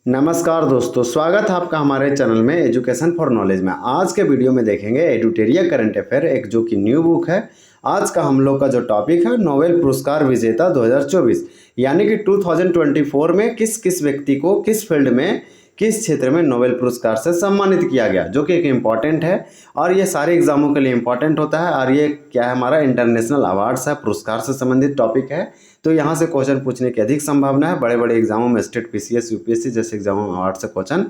नमस्कार दोस्तों, स्वागत है आपका हमारे चैनल में एजुकेशन फॉर नॉलेज में। आज के वीडियो में देखेंगे एडुटेरिया करंट अफेयर, एक जो कि न्यू बुक है। आज का हम लोग का जो टॉपिक है नोबेल पुरस्कार विजेता 2024, यानी कि 2024 में किस किस व्यक्ति को किस फील्ड में किस क्षेत्र में नोबेल पुरस्कार से सम्मानित किया गया, जो कि एक इम्पॉर्टेंट है और ये सारे एग्जामों के लिए इम्पॉर्टेंट होता है। और ये क्या है, हमारा इंटरनेशनल अवार्ड्स है, पुरस्कार से संबंधित टॉपिक है, तो यहाँ से क्वेश्चन पूछने की अधिक संभावना है। बड़े बड़े एग्जामों में स्टेट पीसीएस यूपीएससी जैसे एग्जामों में अवार्ड से क्वेश्चन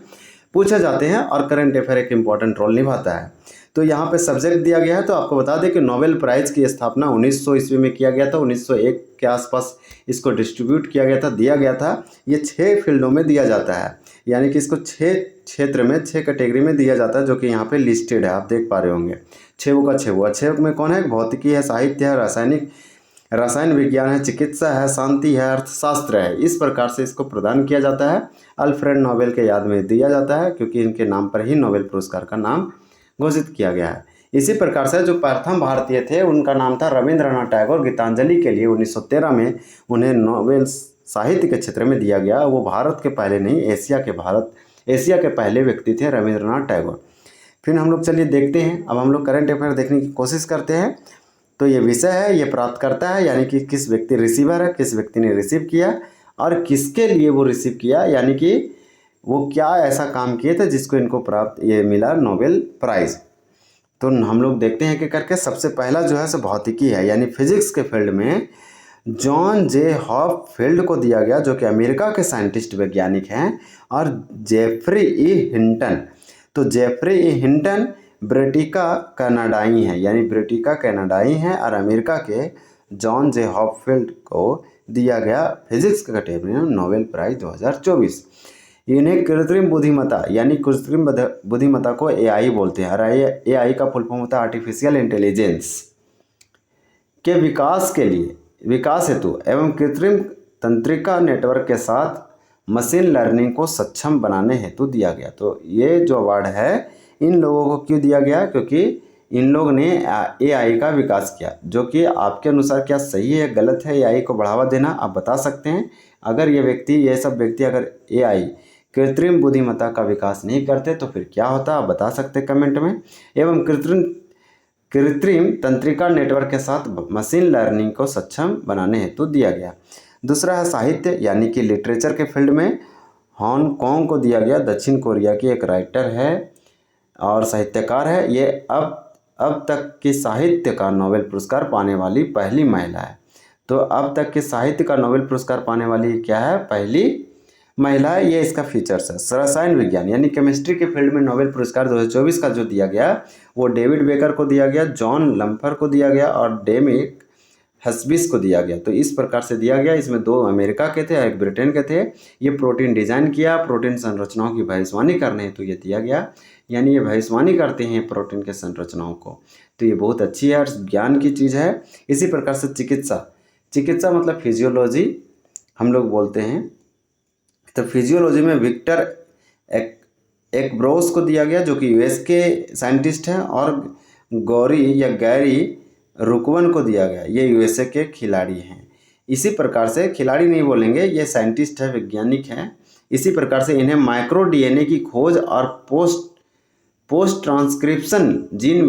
पूछे जाते हैं और करंट अफेयर एक इंपॉर्टेंट रोल निभाता है। तो यहाँ पे सब्जेक्ट दिया गया है, तो आपको बता दें कि नोबेल प्राइज़ की स्थापना 1900 ईस्वी में किया गया था। 1901 के आसपास इसको डिस्ट्रीब्यूट किया गया था, दिया गया था। ये 6 फील्डों में दिया जाता है, यानी कि इसको 6 क्षेत्र में 6 कैटेगरी में दिया जाता है, जो कि यहाँ पे लिस्टेड है, आप देख पा रहे होंगे। 6 का 6 में कौन है? भौतिकी है, साहित्य है, रसायन विज्ञान है, चिकित्सा है, शांति है, अर्थशास्त्र है। इस प्रकार से इसको प्रदान किया जाता है। अल्फ्रेड नोबेल के याद में दिया जाता है, क्योंकि इनके नाम पर ही नोबेल पुरस्कार का नाम घोषित किया गया है। इसी प्रकार से जो प्रथम भारतीय थे उनका नाम था रविंद्रनाथ टैगोर। गीतांजलि के लिए 1913 में उन्हें नोबेल साहित्य के क्षेत्र में दिया गया। वो भारत के पहले नहीं, एशिया के पहले व्यक्ति थे रविंद्रनाथ टैगोर। फिर हम लोग चलिए देखते हैं, अब हम लोग करंट अफेयर देखने की कोशिश करते हैं। तो ये विषय है, ये प्राप्त करता है, यानी कि किस व्यक्ति रिसीवर है, किस व्यक्ति ने रिसीव किया और किसके लिए वो रिसीव किया, यानी कि वो क्या ऐसा काम किए थे जिसको इनको प्राप्त ये मिला नोबेल प्राइज़। तो हम लोग देखते हैं कि करके सबसे पहला जो है सो भौतिकी है, यानी फिजिक्स के फील्ड में जॉन जे हॉपफील्ड को दिया गया, जो कि अमेरिका के साइंटिस्ट वैज्ञानिक हैं, और जेफरी ई हिंटन। तो जेफरी ई हिंटन ब्रिटिका कनाडाई हैं, यानी ब्रिटिका कनाडाई हैं, और अमेरिका के जॉन जे हॉपफील्ड को दिया गया फिजिक्स के कैटेगरी में नोबेल प्राइज़ 2024। इन्हें कृत्रिम बुद्धिमत्ता, यानी कृत्रिम बुद्धिमत्ता को एआई बोलते हैं, और एआई का फुल फॉर्म होता है आर्टिफिशियल इंटेलिजेंस के विकास हेतु एवं कृत्रिम तंत्रिका नेटवर्क के साथ मशीन लर्निंग को सक्षम बनाने हेतु दिया गया। तो ये जो अवार्ड है इन लोगों को क्यों दिया गया? क्योंकि इन लोग ने एआई का विकास किया, जो कि आपके अनुसार क्या सही है गलत है? एआई को बढ़ावा देना आप बता सकते हैं। अगर ये सब व्यक्ति अगर एआई कृत्रिम बुद्धिमत्ता का विकास नहीं करते तो फिर क्या होता, आप बता सकते हैं कमेंट में। एवं कृत्रिम तंत्रिका नेटवर्क के साथ मशीन लर्निंग को सक्षम बनाने हेतु दिया गया। दूसरा है साहित्य, यानी कि लिटरेचर के फील्ड में हांगकांग को दिया गया। दक्षिण कोरिया की एक राइटर है और साहित्यकार है। ये अब तक की साहित्य का नोबेल पुरस्कार पाने वाली पहली महिला है। तो अब तक के साहित्य का नोबेल पुरस्कार पाने वाली क्या है? पहली महिला है। ये इसका फीचर्स है। रसायन विज्ञान यानी केमिस्ट्री के फील्ड में नोबेल पुरस्कार 2024 का जो दिया गया वो डेविड बेकर को दिया गया, जॉन लम्फर को दिया गया और डेमिक हस्बिस को दिया गया। तो इस प्रकार से दिया गया। इसमें 2 अमेरिका के थे और 1 ब्रिटेन के थे। ये प्रोटीन डिजाइन किया, प्रोटीन संरचनाओं की भविष्यवाणी करने हेतु ये दिया गया, यानी ये भविष्यवाणी करते हैं प्रोटीन के संरचनाओं को। तो ये बहुत अच्छी है और ज्ञान की चीज़ है। इसी प्रकार से चिकित्सा मतलब फिजियोलॉजी हम लोग बोलते हैं। तो फिजियोलॉजी में विक्टर एक्ब्रोस को दिया गया, जो कि यूएस के साइंटिस्ट हैं, और गैरी रुकवन को दिया गया। ये यूएसए के खिलाड़ी हैं। इसी प्रकार से खिलाड़ी नहीं बोलेंगे, ये साइंटिस्ट है, वैज्ञानिक हैं। इसी प्रकार से इन्हें माइक्रो डीएनए की खोज और पोस्ट ट्रांसक्रिप्शन जीन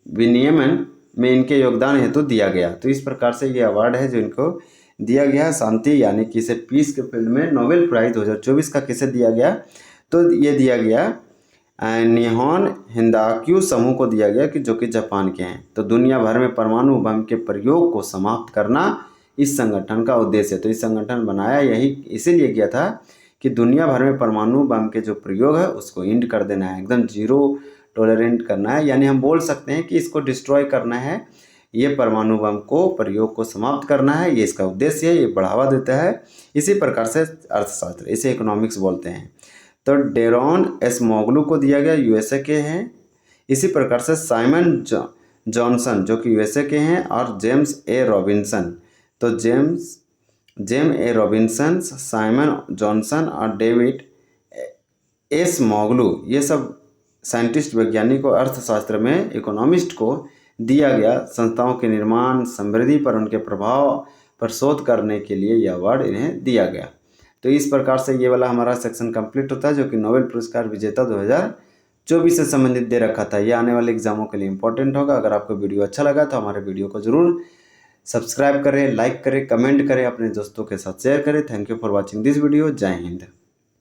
विनियमन में इनके योगदान हेतु दिया गया। तो इस प्रकार से ये अवार्ड है जो इनको दिया गया। शांति यानी कि इसे पीस के फील्ड में नोबेल प्राइज़ 2024 का किसे दिया गया? तो ये दिया गया निहोन हिंदाक्यू समूह को दिया गया, कि जो कि जापान के हैं। तो दुनिया भर में परमाणु बम के प्रयोग को समाप्त करना इस संगठन का उद्देश्य है। तो इस संगठन बनाया यही इसीलिए गया था कि दुनिया भर में परमाणु बम के जो प्रयोग है उसको एंड कर देना है, एकदम जीरो टॉलरेंट करना है, यानी हम बोल सकते हैं कि इसको डिस्ट्रॉय करना है। ये परमाणु बम को प्रयोग को समाप्त करना है, ये इसका उद्देश्य है, ये बढ़ावा देता है। इसी प्रकार से अर्थशास्त्र, इसे इकोनॉमिक्स बोलते हैं। तो डेरॉन एसमोगलू को दिया गया, यूएसए के हैं। इसी प्रकार से साइमन जॉनसन जो कि यूएसए के हैं, और जेम्स ए रॉबिन्सन। तो जेम ए रॉबिन्सन, साइमन जॉनसन और डेविड एसमोगलू, ये सब साइंटिस्ट वैज्ञानिक को अर्थशास्त्र में इकोनॉमिस्ट को दिया गया। संस्थाओं के निर्माण समृद्धि पर उनके प्रभाव पर शोध करने के लिए यह अवार्ड इन्हें दिया गया। तो इस प्रकार से ये वाला हमारा सेक्शन कंप्लीट होता है, जो कि नोबेल पुरस्कार विजेता 2024 से संबंधित दे रखा था। ये आने वाले एग्जामों के लिए इंपॉर्टेंट होगा। अगर आपको वीडियो अच्छा लगा तो हमारे वीडियो को जरूर सब्सक्राइब करें, लाइक करें, कमेंट करें, अपने दोस्तों के साथ शेयर करें। Thank you for watching this video. जय हिंद।